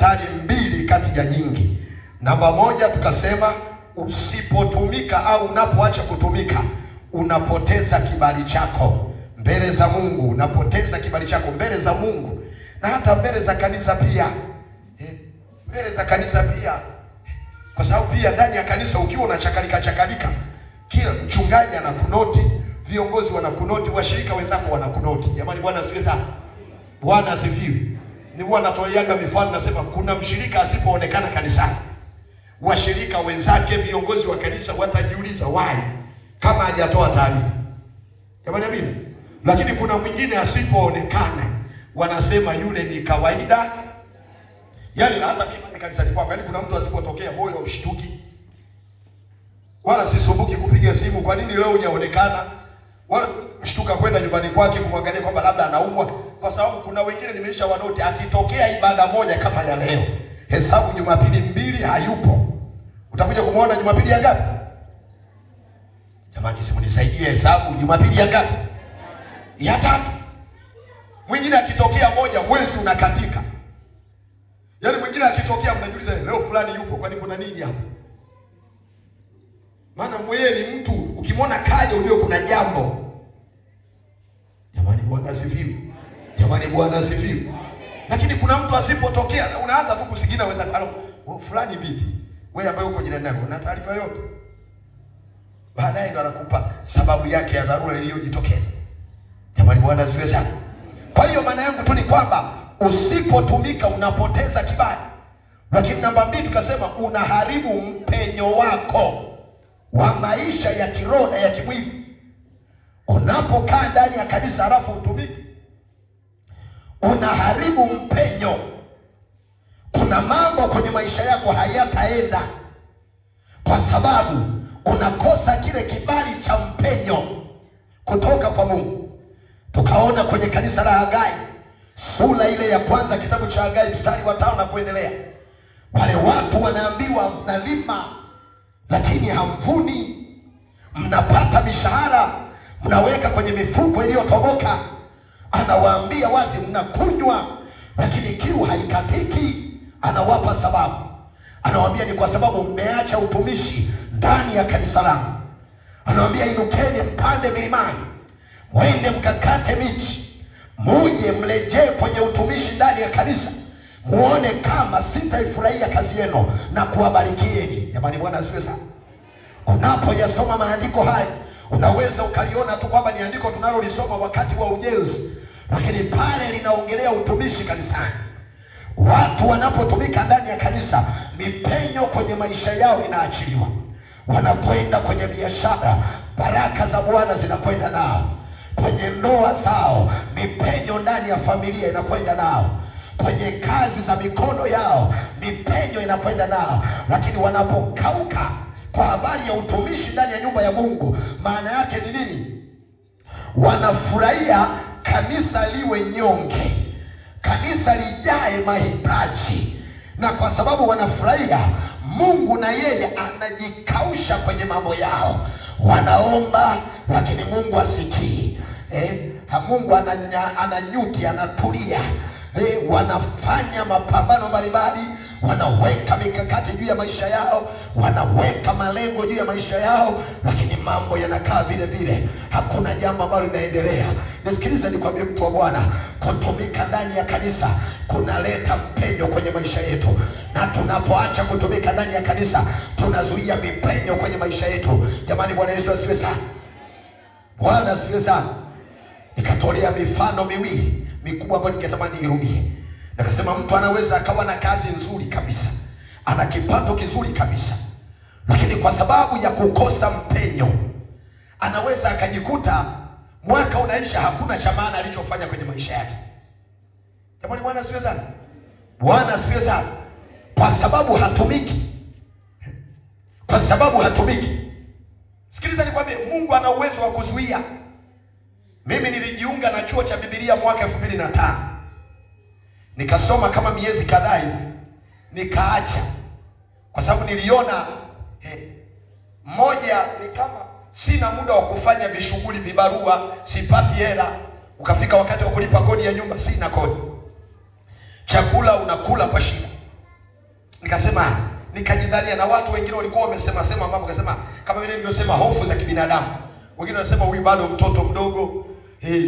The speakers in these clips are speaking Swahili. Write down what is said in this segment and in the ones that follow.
hatari mbili kati ya nyingi. Namba moja tukasema, usipotumika au unapoacha kutumika unapoteza kibali chako mbele za Mungu, unapoteza kibali chako mbele za Mungu na hata mbele za kanisa pia. Mbele za kanisa pia. Kwa sababu pia ndani ya kanisa ukiwa unachakalika, kila mchungaji anakunoti, viongozi wanakunoti, washirika wenzako wanakunoti. Jamani, Bwana asifiwe sana. Bwana asifiwe. Ni Bwana anatoliaga mifano, nasema kuna mshirika asipoonekana kanisani, washirika wenzake, viongozi wa kanisa watajiuliza why kama hajatoa taarifa. Jamani, amina. Lakini kuna mwingine asipoonekana wanasema yule ni kawaida. Yaani hata mimi kanisani kwangu, yaani kuna mtu asipotokea moyo ushtuki. Wala sisumbuki kupiga simu, kwa nini leo hujaonekana? Wala mshtuka kwenda nyumbani kwake kumwangalia kwamba labda anaumwa, kwa sababu kuna wengine nimeisha wanoti, akitokea ibada moja kama ya leo, hesabu Jumapili 2 hayupo. Utakuja kumuona Jumapili ya ngapi? Jamani, simu nisaidie, hesabu Jumapili ya ngapi? Ya 3. Mwingine akitokea moja mwezi unakatika. Yaani mwingine akitokea mnajiuliza leo fulani yupo, kwani kuna nini hapa? Maana mwenyewe ni mtu, ukimwona kaja unajua kuna jambo. Jamani, Bwana asifiwe. Jamani, Bwana asifiwe. Lakini kuna mtu asipotokea unaanza tu kusigina weza fulani vipi? Wewe ambaye uko jirani yako una taarifa yote. Baadaye ndo anakupa sababu yake ya dharura iliyojitokeza. Jamani, Bwana asifiwe sana. Kwa hiyo maana yangu tu ni kwamba usipotumika unapoteza kibali. Lakini namba 2 tukasema unaharibu mpenyo wako wa maisha ya kiroho na ya kimwili. Unapokaa ndani ya kanisa halafu utumiki, unaharibu mpenyo. Kuna mambo kwenye maisha yako hayataenda kwa sababu unakosa kile kibali cha mpenyo kutoka kwa Mungu. Tukaona kwenye kanisa la Hagai, sura ile ya 1 kitabu cha Hagai mstari wa 5 na kuendelea. Wale watu wanaambiwa mnalima lakini hamvuni, mnapata mishahara mnaweka kwenye mifuko iliyotoboka. Anawaambia wazi mnakunywa lakini kiu haikatiki. Anawapa sababu. Anawaambia ni kwa sababu mmeacha utumishi ndani ya kanisa langu. Anawaambia inukeni mpande milimani, mwende mkakate miti, muje mlejee kwenye utumishi ndani ya kanisa, muone kama sitaifurahia kazi yenu na kuwabarikieni. Jamani, Bwana asifiwe sana. Unapoyasoma maandiko haya unaweza ukaliona tu kwamba ni andiko tunalolisoma wakati wa ujenzi, lakini pale linaongelea utumishi kanisani. Watu wanapotumika ndani ya kanisa, mipenyo kwenye maisha yao inaachiliwa. Wanakwenda kwenye biashara, baraka za Bwana zinakwenda nao. Kwenye ndoa zao, mipenyo ndani ya familia inakwenda nao. Kwenye kazi za mikono yao, mipenyo inakwenda nao. Lakini wanapokauka kwa habari ya utumishi ndani ya nyumba ya Mungu, maana yake ni nini? Wanafurahia kanisa liwe nyonge, kanisa lijae mahitaji. Na kwa sababu wanafurahia, Mungu na yeye anajikausha kwenye mambo yao. Wanaomba lakini Mungu asikii. Mungu ananyuti, anatulia. Wanafanya mapambano mbalimbali, wanaweka mikakati juu ya maisha yao, wanaweka malengo juu ya maisha yao, lakini mambo yanakaa vile vile. Hakuna jambo ambalo linaendelea. Nisikilize nikwambie, mtu wa Bwana, kutumika ndani ya kanisa kunaleta mpenyo kwenye maisha yetu. Na tunapoacha kutumika ndani ya kanisa, tunazuia mipenyo kwenye maisha yetu. Jamani, Bwana Yesu asifiwe sana. Bwana asifiwe sana. Nikatolea mifano miwili mikubwa ambayo ningetamani irudie. Nikasema mtu anaweza akawa na kazi nzuri kabisa, ana kipato kizuri kabisa, lakini kwa sababu ya kukosa mpenyo, anaweza akajikuta mwaka unaisha hakuna cha maana alichofanya kwenye maisha yake. Jamani, Bwana asifiwe sana. Bwana asifiwe sana. Kwa sababu hatumiki. Kwa sababu hatumiki. Sikiliza nikwambie, Mungu ana uwezo wa kuzuia. Mimi nilijiunga na chuo cha Biblia mwaka 2005. Nikasoma kama miezi kadhaa hivi, nikaacha kwa sababu niliona moja ni kama sina muda wa kufanya vishughuli vibarua, sipati hela. Ukafika wakati wa kulipa kodi ya nyumba, sina kodi. Chakula unakula kwa shida. Nikasema, nikajidhalia, na watu wengine walikuwa wamesema mambo, nikasema kama vile nilivyosema, hofu za kibinadamu. Wengine wanasema huyu bado mtoto mdogo,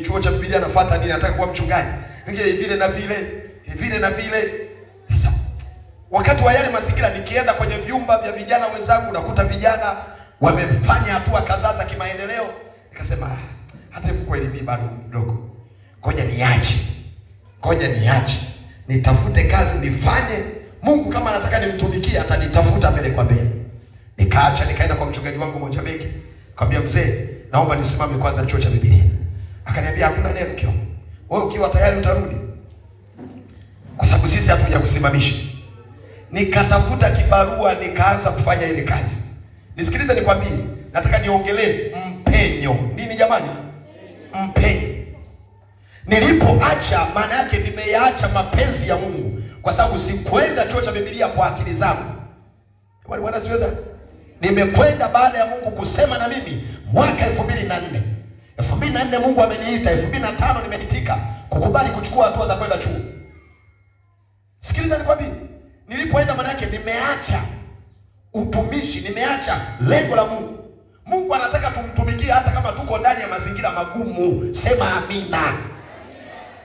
chuo cha Biblia anafuata nini, anataka kuwa mchungaji. Wengine vile na vile. Sasa wakati wa yale mazingira, nikienda kwenye vyumba vya vijana wenzangu, nakuta vijana wamefanya hatua kadhaa za kimaendeleo. Nikasema hata hivyo kweli mimi bado mdogo. Ngoja niache. Nitafute kazi nifanye. Mungu kama anataka nimtumikie atanitafuta mbele kwa mbele. Nikaacha, nikaenda kwa mchungaji wangu Mojabeki. Nikamwambia, mzee, naomba nisimame kwanza chuo cha Biblia. Akaniambia, hakuna neno kio. Wewe ukiwa tayari utarudi. Kwa sababu sisi hatuja kusimamisha. Nikatafuta kibarua, nikaanza kufanya ile kazi. Nisikilize nikwambie, nataka niongelee mpenyo. Nini jamani? Mpenyo. Nilipoacha, maana yake nimeyaacha mapenzi ya Mungu, kwa sababu sikwenda chuo cha Biblia kwa akili zangu. Bwana siweza. Nimekwenda baada ya Mungu kusema na mimi mwaka 2004. 2004 Mungu ameniita, 2005 nimeitika kukubali kuchukua hatua za kwenda chuo. Sikiliza nikwambie, nilipoenda maana yake nimeacha utumishi, nimeacha lengo la Mungu. Mungu anataka tumtumikie hata kama tuko ndani ya mazingira magumu. Sema amina.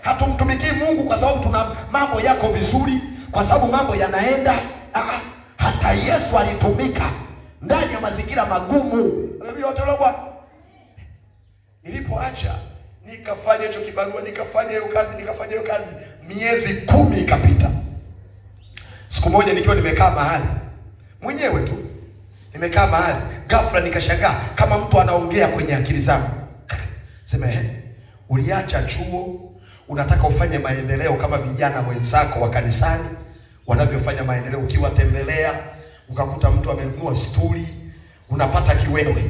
Hatumtumikii Mungu kwa sababu tuna mambo yako vizuri, kwa sababu mambo yanaenda. Hata Yesu alitumika ndani ya mazingira magumu. Nilipoacha, nikafanya hicho kibarua, nikafanya hiyo kazi, miezi 10 ikapita. Siku moja nikiwa nimekaa mahali mwenyewe tu, ghafla nikashangaa kama mtu anaongea kwenye akili zangu. Sema, uliacha chuo, unataka ufanye maendeleo kama vijana wenzako wa kanisani wanavyofanya maendeleo. Ukiwatembelea ukakuta mtu amenunua stuli, unapata kiwewe.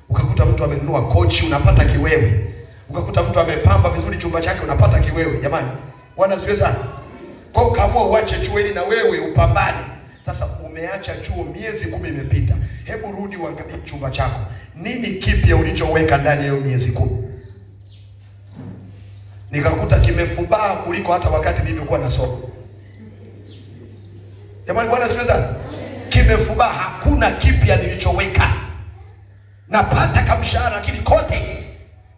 Ukakuta mtu amenunua kochi, unapata kiwewe. Ukakuta mtu amepamba vizuri chumba chake, unapata kiwewe. Jamani, Bwana siweza. Kwa kaamua uache chuo ili na wewe upambane. Sasa umeacha chuo, miezi 10 imepita. Hebu rudi uangalie chumba chako. Nini kipya ulichoweka ndani ya miezi 10? Nikakuta kimefubaa kuliko hata wakati nilikuwa nasoma. Jamani, Bwana siweza. Kimefubaa, hakuna kipya nilichoweka. Napata kamshahara, lakini kote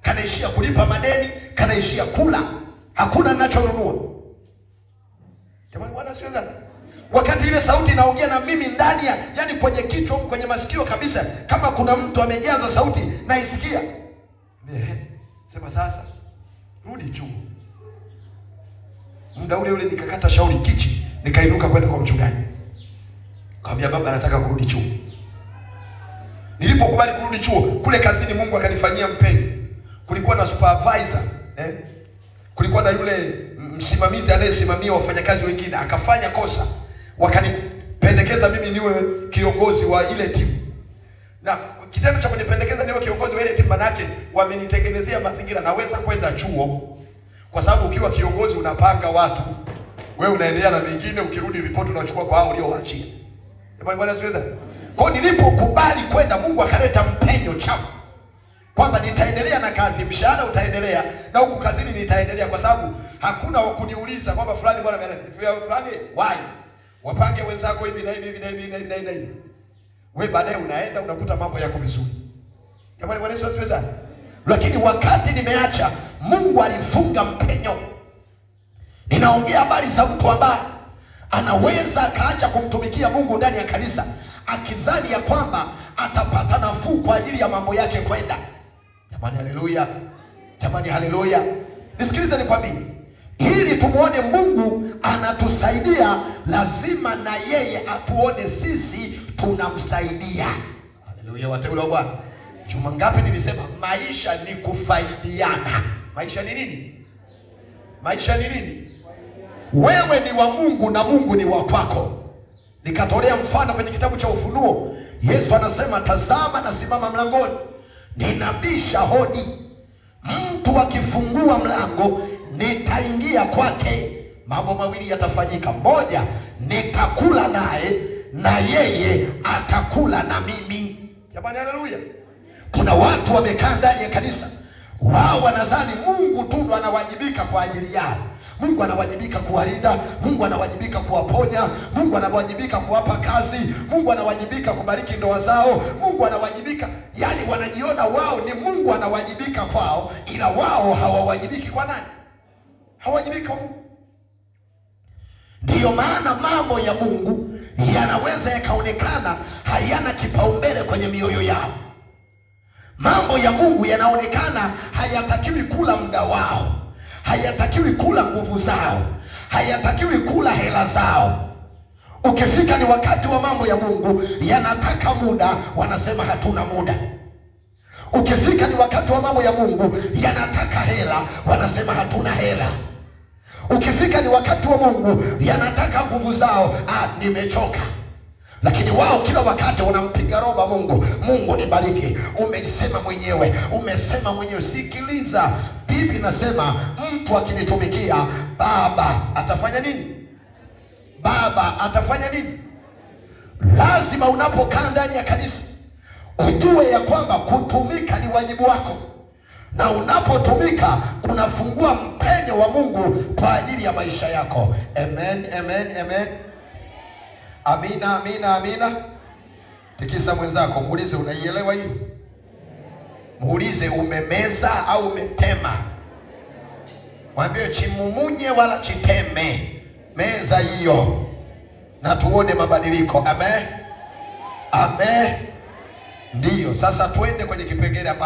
kanaishia kulipa madeni, kanaishia kula. Hakuna ninachonunua. Jamani, Bwana siweza. Wakati ile sauti inaongea na mimi ndani ya, yani kwenye kichwa, kwenye masikio kabisa, kama kuna mtu amejaza sauti naisikia. Sema sasa, rudi chuo. Muda ule nikakata shauri kichi, nikainuka kwenda kwa mchungaji. Kaambia, baba nataka kurudi chuo. Nilipokubali kurudi chuo, kule kazini Mungu akanifanyia mpenyo. Kulikuwa na supervisor, kulikuwa na yule msimamizi anayesimamia wafanyakazi wengine, akafanya kosa. Wakanipendekeza mimi niwe kiongozi wa ile timu. Na kitendo cha kunipendekeza niwe kiongozi wa ile timu, manake wamenitengenezea mazingira naweza kwenda chuo. Kwa sababu ukiwa kiongozi unapanga watu, wewe unaendelea na vingine, ukirudi ripoti unachukua kwa hao uliowaachia. Bwana siweza. Kwa nilipokubali kwenda, Mungu akaleta mpenyo chao kwamba nitaendelea na kazi, mshahara utaendelea, na huku kazini nitaendelea, kwa sababu hakuna wakuniuliza kwamba fulani bwana fulani why wapange wenzako hivi na hivi. Wewe baadaye unaenda unakuta mambo yako vizuri. Jamani, Bwana Yesu asifiwe. Lakini wakati nimeacha, Mungu alifunga mpenyo. Ninaongea habari za mtu ambaye anaweza akaacha kumtumikia Mungu ndani ya kanisa, akizani ya kwamba atapata nafuu kwa ajili ya mambo yake kwenda. Jamani, haleluya. Jamani, haleluya. Nisikilize nikwambie, ili tumuone Mungu anatusaidia, lazima na yeye atuone sisi tunamsaidia. Haleluya, wateule wa Bwana. Juma ngapi nilisema maisha ni kufaidiana. Maisha ni nini? Maisha ni nini? Wewe ni wa Mungu na Mungu ni wa kwako. Nikatolea mfano kwenye kitabu cha Ufunuo. Yesu anasema, tazama nasimama mlangoni, ninabisha hodi. Mtu akifungua mlango, nitaingia kwake. Mambo mawili yatafanyika. Moja, nitakula naye na yeye atakula na mimi. Jamani, haleluya. Kuna watu wamekaa ndani ya kanisa, Wao wanadhani Mungu tu ndo anawajibika kwa ajili yao. Mungu anawajibika kuwalinda, Mungu anawajibika kuwaponya, Mungu anawajibika kuwapa kazi, Mungu anawajibika kubariki ndoa zao, Mungu anawajibika. Yani wanajiona wao ni Mungu anawajibika kwao, ila wao hawawajibiki kwa nani? Hawajibiki kwa Mungu. Ndiyo maana mambo ya Mungu yanaweza yakaonekana hayana kipaumbele kwenye mioyo yao. Mambo ya Mungu yanaonekana hayatakiwi kula muda wao, hayatakiwi kula nguvu zao, hayatakiwi kula hela zao. Ukifika ni wakati wa mambo ya Mungu yanataka muda, wanasema hatuna muda. Ukifika ni wakati wa mambo ya Mungu yanataka hela, wanasema hatuna hela. Ukifika ni wakati wa Mungu yanataka nguvu zao, nimechoka. Lakini wao kila wakati wanampiga roba Mungu. Mungu nibariki, umesema mwenyewe, umesema mwenyewe. Sikiliza, Biblia inasema mtu akinitumikia Baba atafanya nini? Baba atafanya nini? Lazima unapokaa ndani ya kanisa ujue ya kwamba kutumika ni wajibu wako, na unapotumika unafungua mpenyo wa Mungu kwa ajili ya maisha yako. Amen, amen, amen. Amina, amina, amina. Tikisa mwenzako, muulize unaielewa hii? Muulize umemeza au umetema. Mwambie chimumunye wala chiteme. Meza hiyo na tuone mabadiliko. Amen. Amen. Ndiyo, sasa tuende kwenye kipengele hapa.